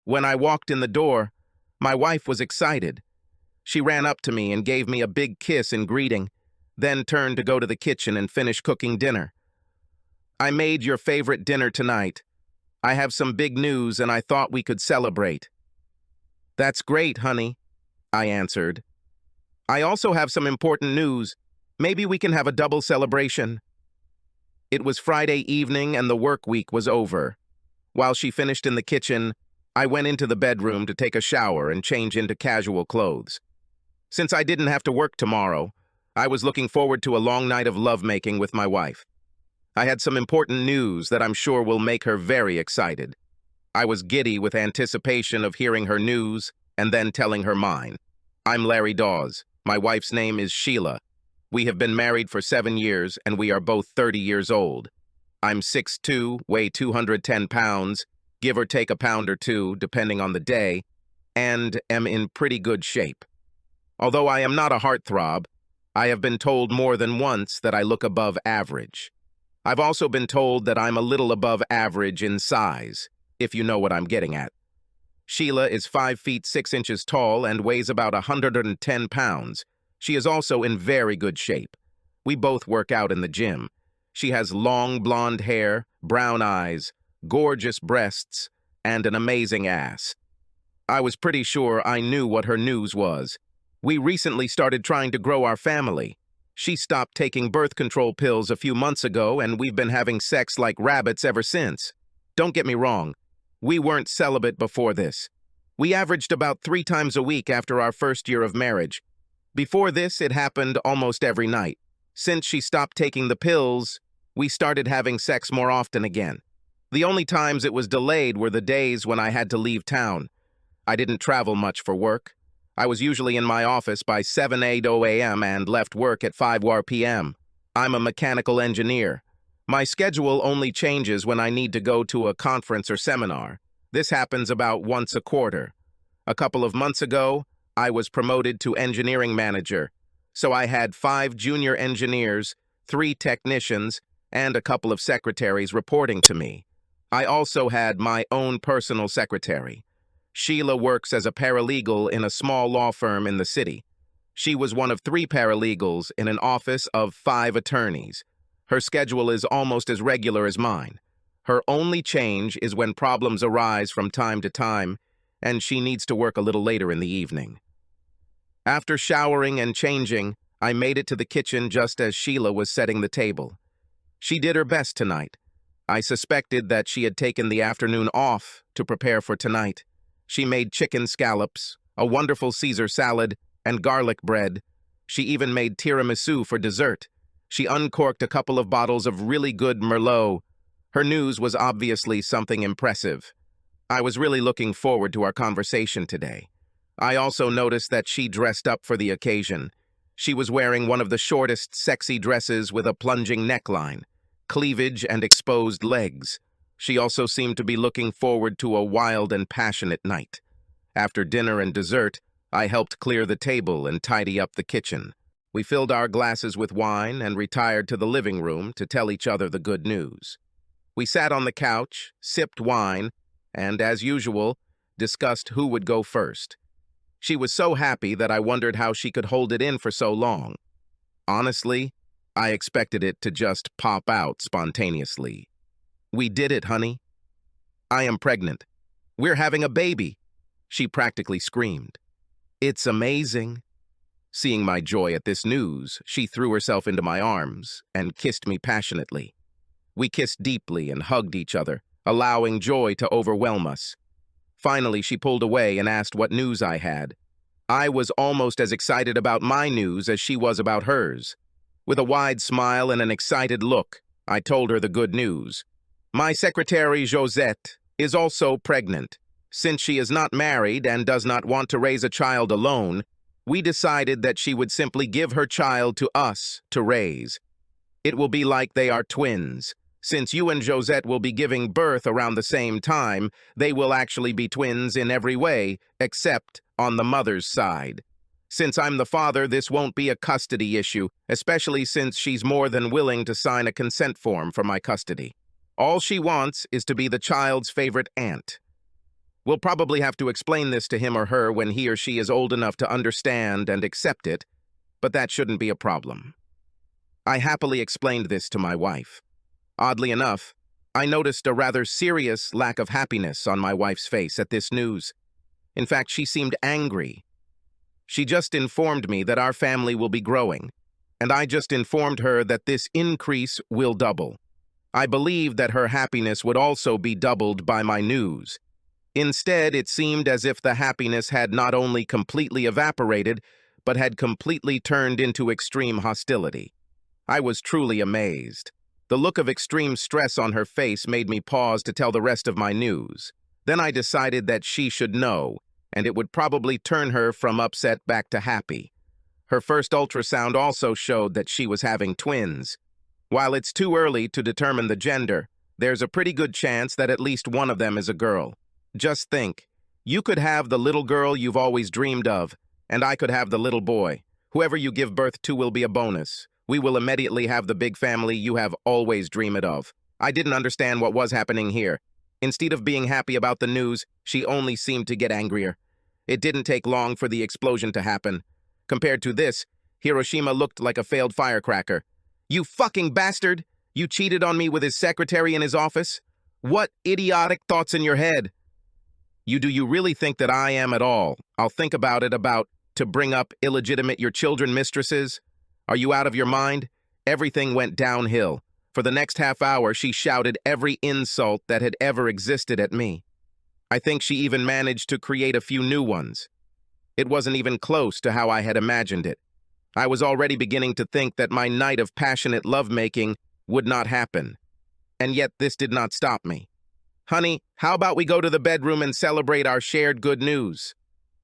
When I walked in the door, my wife was excited. She ran up to me and gave me a big kiss in greeting, then turned to go to the kitchen and finish cooking dinner. "I made your favorite dinner tonight. I have some big news and I thought we could celebrate." "That's great, honey," I answered. "I also have some important news. Maybe we can have a double celebration." It was Friday evening and the work week was over. While she finished in the kitchen, I went into the bedroom to take a shower and change into casual clothes. Since I didn't have to work tomorrow, I was looking forward to a long night of lovemaking with my wife. I had some important news that I'm sure will make her very excited. I was giddy with anticipation of hearing her news and then telling her mine. I'm Larry Dawes. My wife's name is Sheila. We have been married for 7 years and we are both 30 years old. I'm 6'2", weigh 210 pounds, give or take a pound or two, depending on the day, and am in pretty good shape. Although I am not a heartthrob, I have been told more than once that I look above average. I've also been told that I'm a little above average in size, if you know what I'm getting at. Sheila is 5 feet 6 inches tall and weighs about 110 pounds. She is also in very good shape. We both work out in the gym. She has long blonde hair, brown eyes, gorgeous breasts, and an amazing ass. I was pretty sure I knew what her news was. We recently started trying to grow our family. She stopped taking birth control pills a few months ago, and we've been having sex like rabbits ever since. Don't get me wrong, we weren't celibate before this. We averaged about 3 times a week after our first year of marriage. Before this, it happened almost every night. Since she stopped taking the pills, we started having sex more often again. The only times it was delayed were the days when I had to leave town. I didn't travel much for work. I was usually in my office by 7:80 a.m. and left work at 5 p.m. I'm a mechanical engineer. My schedule only changes when I need to go to a conference or seminar. This happens about once a quarter. A couple of months ago, I was promoted to engineering manager, so I had 5 junior engineers, 3 technicians, and a couple of secretaries reporting to me. I also had my own personal secretary. Sheila works as a paralegal in a small law firm in the city. She was one of 3 paralegals in an office of 5 attorneys. Her schedule is almost as regular as mine. Her only change is when problems arise from time to time, and she needs to work a little later in the evening. After showering and changing, I made it to the kitchen just as Sheila was setting the table. She did her best tonight. I suspected that she had taken the afternoon off to prepare for tonight. She made chicken scallops, a wonderful Caesar salad, and garlic bread. She even made tiramisu for dessert. She uncorked a couple of bottles of really good Merlot. Her news was obviously something impressive. I was really looking forward to our conversation today. I also noticed that she dressed up for the occasion. She was wearing one of the shortest, sexy dresses with a plunging neckline, cleavage, and exposed legs. She also seemed to be looking forward to a wild and passionate night. After dinner and dessert, I helped clear the table and tidy up the kitchen. We filled our glasses with wine and retired to the living room to tell each other the good news. We sat on the couch, sipped wine, and, as usual, discussed who would go first. She was so happy that I wondered how she could hold it in for so long. Honestly, I expected it to just pop out spontaneously. "We did it, honey. I am pregnant. We're having a baby," she practically screamed. "It's amazing." Seeing my joy at this news, she threw herself into my arms and kissed me passionately. We kissed deeply and hugged each other, allowing joy to overwhelm us. Finally, she pulled away and asked what news I had. I was almost as excited about my news as she was about hers. With a wide smile and an excited look, I told her the good news. My secretary, Josette, is also pregnant. Since she is not married and does not want to raise a child alone, we decided that she would simply give her child to us to raise. It will be like they are twins. Since you and Josette will be giving birth around the same time, they will actually be twins in every way, except on the mother's side. Since I'm the father, this won't be a custody issue, especially since she's more than willing to sign a consent form for my custody. All she wants is to be the child's favorite aunt. We'll probably have to explain this to him or her when he or she is old enough to understand and accept it, but that shouldn't be a problem. I happily explained this to my wife. Oddly enough, I noticed a rather serious lack of happiness on my wife's face at this news. In fact, she seemed angry. She just informed me that our family will be growing, and I just informed her that this increase will double. I believed that her happiness would also be doubled by my news. Instead, it seemed as if the happiness had not only completely evaporated, but had completely turned into extreme hostility. I was truly amazed. The look of extreme stress on her face made me pause to tell the rest of my news. Then I decided that she should know, and it would probably turn her from upset back to happy. Her first ultrasound also showed that she was having twins. While it's too early to determine the gender, there's a pretty good chance that at least one of them is a girl. Just think, you could have the little girl you've always dreamed of, and I could have the little boy. Whoever you give birth to will be a bonus. We will immediately have the big family you have always dreamed of. I didn't understand what was happening here. Instead of being happy about the news, she only seemed to get angrier. It didn't take long for the explosion to happen. Compared to this, Hiroshima looked like a failed firecracker. You fucking bastard! You cheated on me with his secretary in his office? What idiotic thoughts in your head? Do you really think that I am at all? I'll think about it to bring up illegitimate your children mistresses? Are you out of your mind? Everything went downhill. For the next half hour, she shouted every insult that had ever existed at me. I think she even managed to create a few new ones. It wasn't even close to how I had imagined it. I was already beginning to think that my night of passionate lovemaking would not happen. And yet this did not stop me. Honey, how about we go to the bedroom and celebrate our shared good news?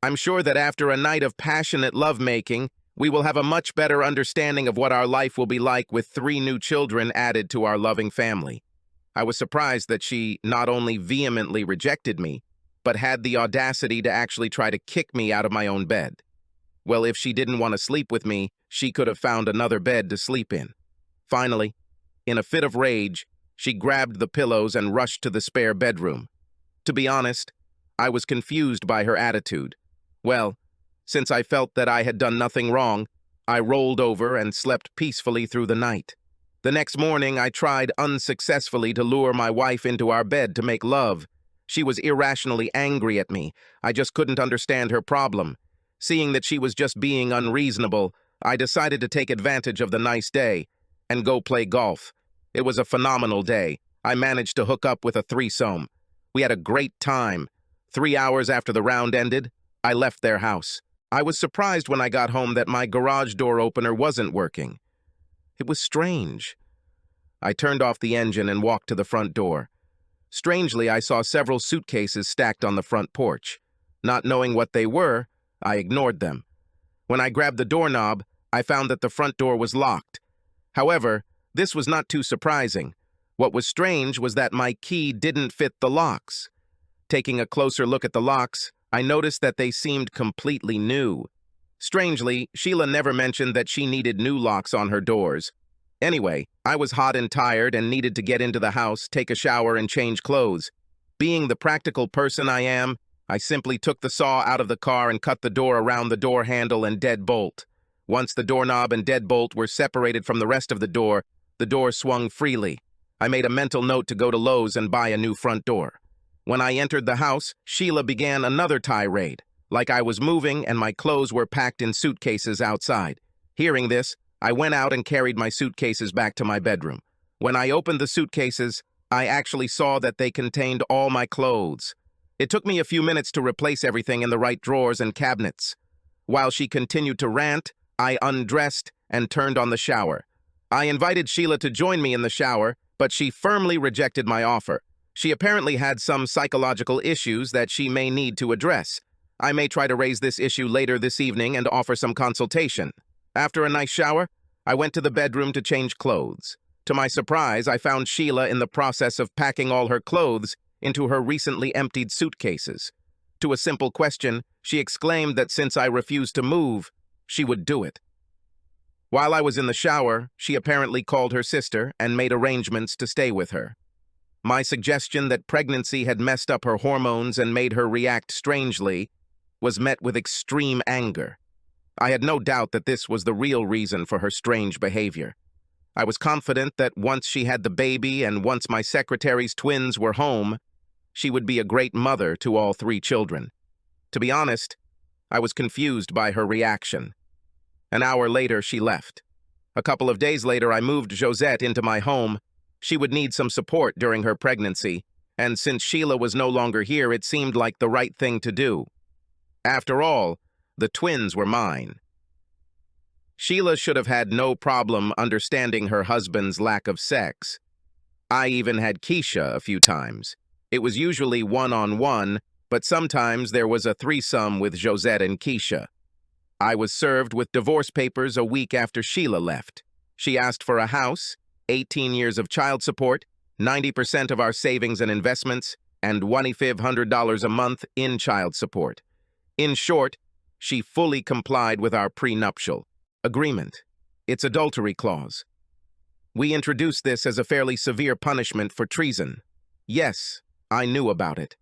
I'm sure that after a night of passionate lovemaking, we will have a much better understanding of what our life will be like with 3 new children added to our loving family. I was surprised that she not only vehemently rejected me, but had the audacity to actually try to kick me out of my own bed. Well, if she didn't want to sleep with me, she could have found another bed to sleep in. Finally, in a fit of rage, she grabbed the pillows and rushed to the spare bedroom. To be honest, I was confused by her attitude. Well, since I felt that I had done nothing wrong, I rolled over and slept peacefully through the night. The next morning, I tried unsuccessfully to lure my wife into our bed to make love. She was irrationally angry at me. I just couldn't understand her problem. Seeing that she was just being unreasonable, I decided to take advantage of the nice day and go play golf. It was a phenomenal day. I managed to hook up with a threesome. We had a great time. 3 hours after the round ended, I left their house. I was surprised when I got home that my garage door opener wasn't working. It was strange. I turned off the engine and walked to the front door. Strangely, I saw several suitcases stacked on the front porch. Not knowing what they were, I ignored them. When I grabbed the doorknob, I found that the front door was locked. However, this was not too surprising. What was strange was that my key didn't fit the locks. Taking a closer look at the locks, I noticed that they seemed completely new. Strangely, Sheila never mentioned that she needed new locks on her doors. Anyway, I was hot and tired and needed to get into the house, take a shower, and change clothes. Being the practical person I am, I simply took the saw out of the car and cut the door around the door handle and deadbolt. Once the doorknob and deadbolt were separated from the rest of the door swung freely. I made a mental note to go to Lowe's and buy a new front door. When I entered the house, Sheila began another tirade, like I was moving and my clothes were packed in suitcases outside. Hearing this, I went out and carried my suitcases back to my bedroom. When I opened the suitcases, I actually saw that they contained all my clothes. It took me a few minutes to replace everything in the right drawers and cabinets. While she continued to rant, I undressed and turned on the shower. I invited Sheila to join me in the shower, but she firmly rejected my offer. She apparently had some psychological issues that she may need to address. I may try to raise this issue later this evening and offer some consultation. After a nice shower, I went to the bedroom to change clothes. To my surprise, I found Sheila in the process of packing all her clothes into her recently emptied suitcases. To a simple question, she exclaimed that since I refused to move, she would do it. While I was in the shower, she apparently called her sister and made arrangements to stay with her. My suggestion that pregnancy had messed up her hormones and made her react strangely was met with extreme anger. I had no doubt that this was the real reason for her strange behavior. I was confident that once she had the baby and once my secretary's twins were home, she would be a great mother to all 3 children. To be honest, I was confused by her reaction. An hour later, she left. A couple of days later, I moved Josette into my home. She would need some support during her pregnancy, and since Sheila was no longer here, it seemed like the right thing to do. After all, the twins were mine. Sheila should have had no problem understanding her husband's lack of sex. I even had Keisha a few times. It was usually one-on-one, but sometimes there was a threesome with Josette and Keisha. I was served with divorce papers a week after Sheila left. She asked for a house, 18 years of child support, 90% of our savings and investments, and $2,500 a month in child support. In short, she fully complied with our prenuptial agreement, its adultery clause. We introduced this as a fairly severe punishment for treason. Yes, I knew about it.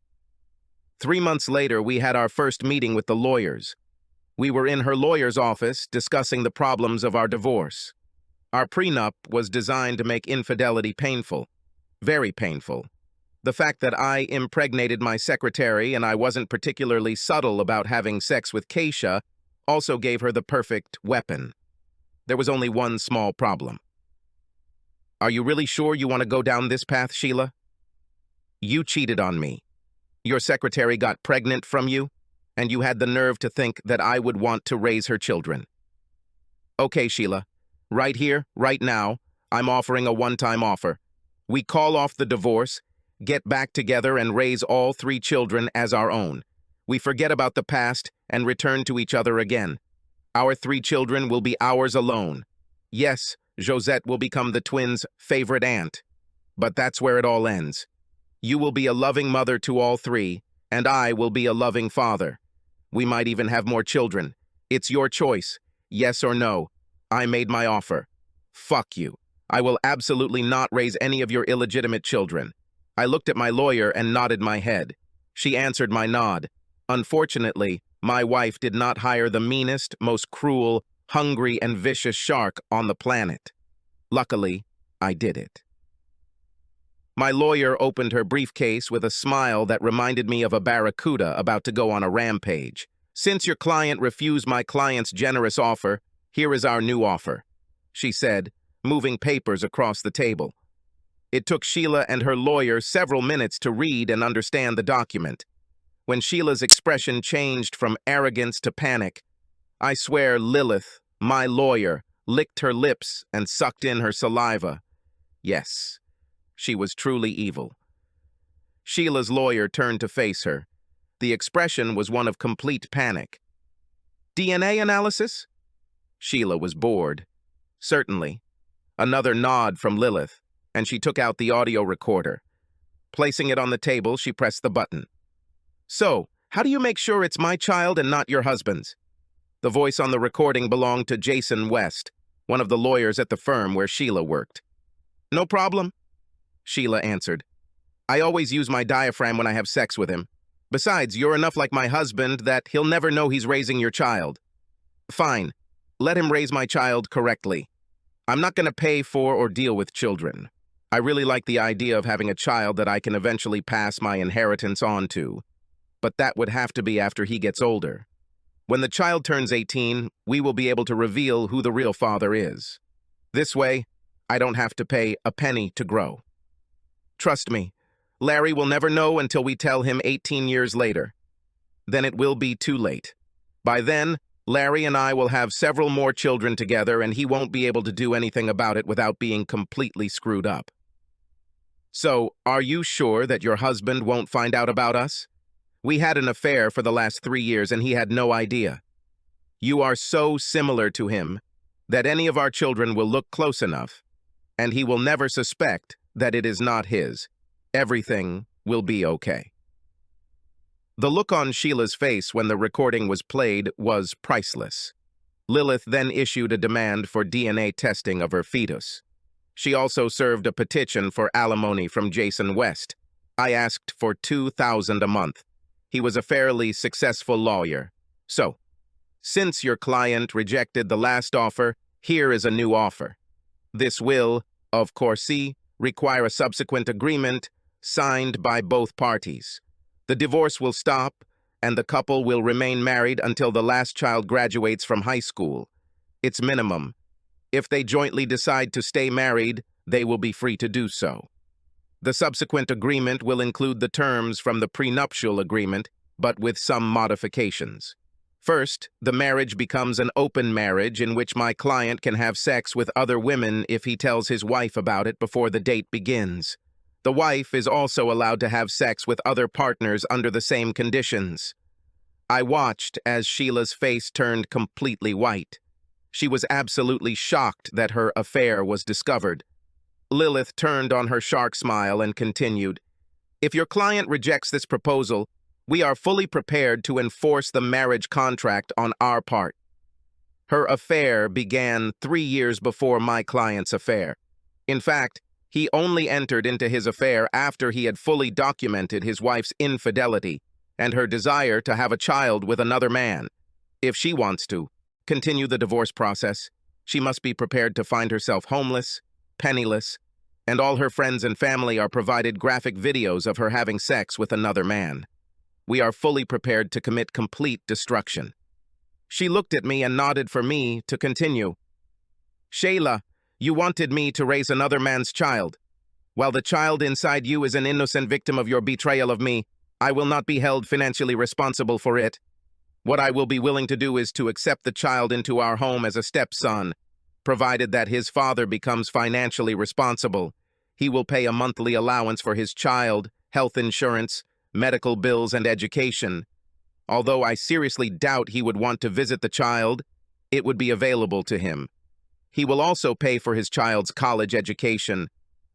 3 months later, we had our first meeting with the lawyers. We were in her lawyer's office discussing the problems of our divorce. Our prenup was designed to make infidelity painful, very painful. The fact that I impregnated my secretary and I wasn't particularly subtle about having sex with Keisha also gave her the perfect weapon. There was only one small problem. Are you really sure you want to go down this path, Sheila? You cheated on me. Your secretary got pregnant from you, and you had the nerve to think that I would want to raise her children. Okay, Sheila. Right here, right now, I'm offering a one-time offer. We call off the divorce, get back together, and raise all 3 children as our own. We forget about the past and return to each other again. Our 3 children will be ours alone. Yes, Josette will become the twins' favorite aunt. But that's where it all ends. You will be a loving mother to all 3, and I will be a loving father. We might even have more children. It's your choice, yes or no. I made my offer. Fuck you. I will absolutely not raise any of your illegitimate children. I looked at my lawyer and nodded my head. She answered my nod. Unfortunately, my wife did not hire the meanest, most cruel, hungry, and vicious shark on the planet. Luckily, I did it. My lawyer opened her briefcase with a smile that reminded me of a barracuda about to go on a rampage. Since your client refused my client's generous offer, here is our new offer, she said, moving papers across the table. It took Sheila and her lawyer several minutes to read and understand the document. When Sheila's expression changed from arrogance to panic, I swear Lilith, my lawyer, licked her lips and sucked in her saliva. Yes, she was truly evil. Sheila's lawyer turned to face her. The expression was one of complete panic. DNA analysis? Sheila was bored. Certainly. Another nod from Lilith, and she took out the audio recorder. Placing it on the table, she pressed the button. So, how do you make sure it's my child and not your husband's? The voice on the recording belonged to Jason West, one of the lawyers at the firm where Sheila worked. No problem, Sheila answered. I always use my diaphragm when I have sex with him. Besides, you're enough like my husband that he'll never know he's raising your child. Fine. Let him raise my child correctly. I'm not going to pay for or deal with children. I really like the idea of having a child that I can eventually pass my inheritance on to. But that would have to be after he gets older. When the child turns 18, we will be able to reveal who the real father is. This way, I don't have to pay a penny to grow. Trust me, Larry will never know until we tell him 18 years later. Then it will be too late. By then, Larry and I will have several more children together, and he won't be able to do anything about it without being completely screwed up. So, are you sure that your husband won't find out about us? We had an affair for the last 3 years, and he had no idea. You are so similar to him that any of our children will look close enough, and he will never suspect that it is not his. Everything will be okay. The look on Sheila's face when the recording was played was priceless. Lilith then issued a demand for DNA testing of her fetus. She also served a petition for alimony from Jason West. I asked for $2,000 a month. He was a fairly successful lawyer. So, since your client rejected the last offer, here is a new offer. This will, of course, require a subsequent agreement signed by both parties. The divorce will stop, and the couple will remain married until the last child graduates from high school. It's minimum. If they jointly decide to stay married, they will be free to do so. The subsequent agreement will include the terms from the prenuptial agreement, but with some modifications. First, the marriage becomes an open marriage in which my client can have sex with other women if he tells his wife about it before the date begins. The wife is also allowed to have sex with other partners under the same conditions. I watched as Sheila's face turned completely white. She was absolutely shocked that her affair was discovered. Lilith turned on her shark smile and continued, "If your client rejects this proposal, we are fully prepared to enforce the marriage contract on our part." Her affair began 3 years before my client's affair. In fact, he only entered into his affair after he had fully documented his wife's infidelity and her desire to have a child with another man. If she wants to continue the divorce process, she must be prepared to find herself homeless, penniless, and all her friends and family are provided graphic videos of her having sex with another man. We are fully prepared to commit complete destruction. She looked at me and nodded for me to continue. "Sheila, you wanted me to raise another man's child. While the child inside you is an innocent victim of your betrayal of me, I will not be held financially responsible for it. What I will be willing to do is to accept the child into our home as a stepson, provided that his father becomes financially responsible. He will pay a monthly allowance for his child, health insurance, medical bills, and education. Although I seriously doubt he would want to visit the child, it would be available to him. He will also pay for his child's college education.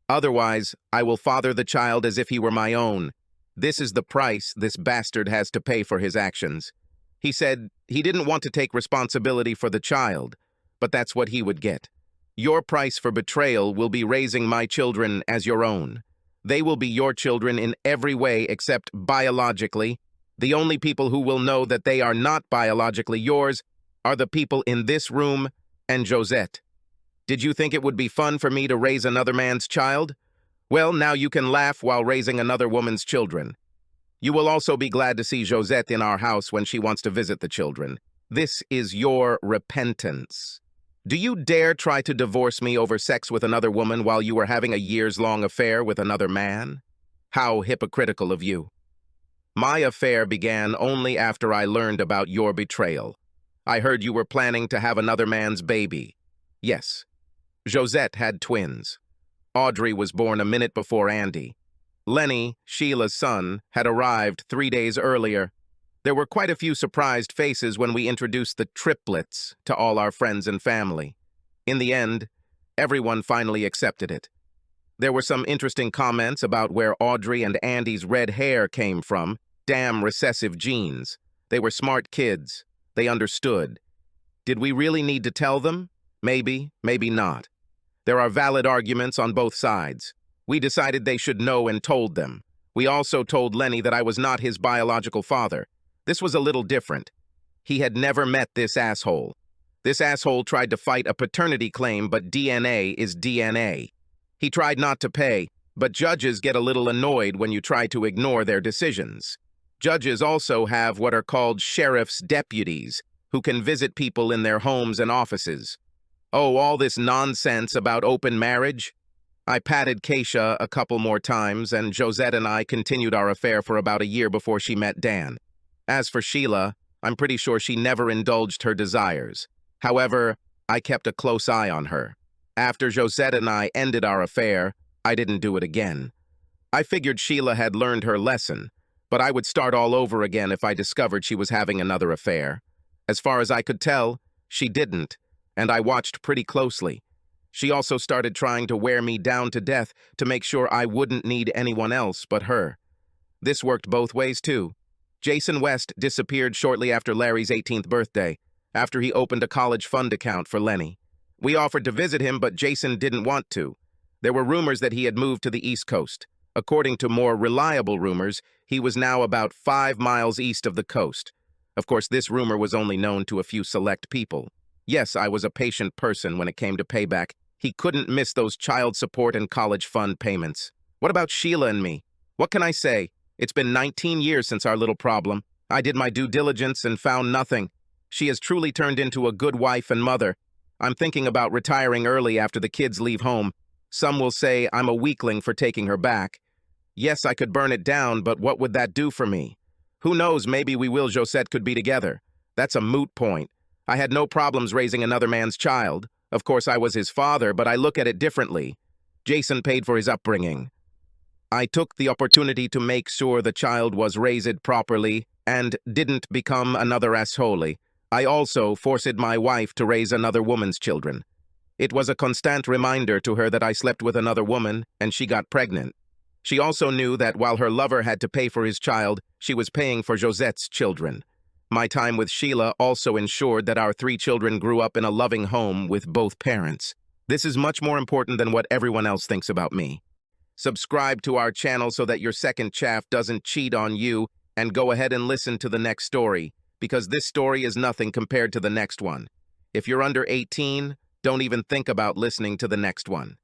Otherwise, I will father the child as if he were my own. This is the price this bastard has to pay for his actions." He said he didn't want to take responsibility for the child, but that's what he would get. "Your price for betrayal will be raising my children as your own. They will be your children in every way except biologically. The only people who will know that they are not biologically yours are the people in this room and Josette. Did you think it would be fun for me to raise another man's child? Well, now you can laugh while raising another woman's children. You will also be glad to see Josette in our house when she wants to visit the children. This is your repentance. Do you dare try to divorce me over sex with another woman while you were having a years-long affair with another man? How hypocritical of you. My affair began only after I learned about your betrayal. I heard you were planning to have another man's baby. Yes. Josette had twins. Audrey was born a minute before Andy. Lenny, Sheila's son, had arrived 3 days earlier. There were quite a few surprised faces when we introduced the triplets to all our friends and family. In the end, everyone finally accepted it. There were some interesting comments about where Audrey and Andy's red hair came from. Damn recessive genes. They were smart kids. They understood. Did we really need to tell them? Maybe, maybe not. There are valid arguments on both sides. We decided they should know and told them. We also told Lenny that I was not his biological father. This was a little different. He had never met this asshole. This asshole tried to fight a paternity claim, but DNA is DNA. He tried not to pay, but judges get a little annoyed when you try to ignore their decisions. Judges also have what are called sheriff's deputies, who can visit people in their homes and offices. Oh, all this nonsense about open marriage? I patted Keisha a couple more times, and Josette and I continued our affair for about a year before she met Dan. As for Sheila, I'm pretty sure she never indulged her desires. However, I kept a close eye on her. After Josette and I ended our affair, I didn't do it again. I figured Sheila had learned her lesson, but I would start all over again if I discovered she was having another affair. As far as I could tell, she didn't, and I watched pretty closely. She also started trying to wear me down to death to make sure I wouldn't need anyone else but her. This worked both ways, too. Jason West disappeared shortly after Larry's 18th birthday, after he opened a college fund account for Lenny. We offered to visit him, but Jason didn't want to. There were rumors that he had moved to the East Coast. According to more reliable rumors, he was now about 5 miles east of the coast. Of course, this rumor was only known to a few select people. Yes, I was a patient person when it came to payback. He couldn't miss those child support and college fund payments. What about Sheila and me? What can I say? It's been 19 years since our little problem. I did my due diligence and found nothing. She has truly turned into a good wife and mother. I'm thinking about retiring early after the kids leave home. Some will say I'm a weakling for taking her back. Yes, I could burn it down, but what would that do for me? Who knows, maybe we will Josette could be together. That's a moot point. I had no problems raising another man's child. Of course, I was his father, but I look at it differently. Jason paid for his upbringing. I took the opportunity to make sure the child was raised properly and didn't become another asshole. I also forced my wife to raise another woman's children. It was a constant reminder to her that I slept with another woman and she got pregnant. She also knew that while her lover had to pay for his child, she was paying for Josette's children. My time with Sheila also ensured that our 3 children grew up in a loving home with both parents. This is much more important than what everyone else thinks about me. Subscribe to our channel so that your second chaff doesn't cheat on you, and go ahead and listen to the next story, because this story is nothing compared to the next one. If you're under 18, don't even think about listening to the next one.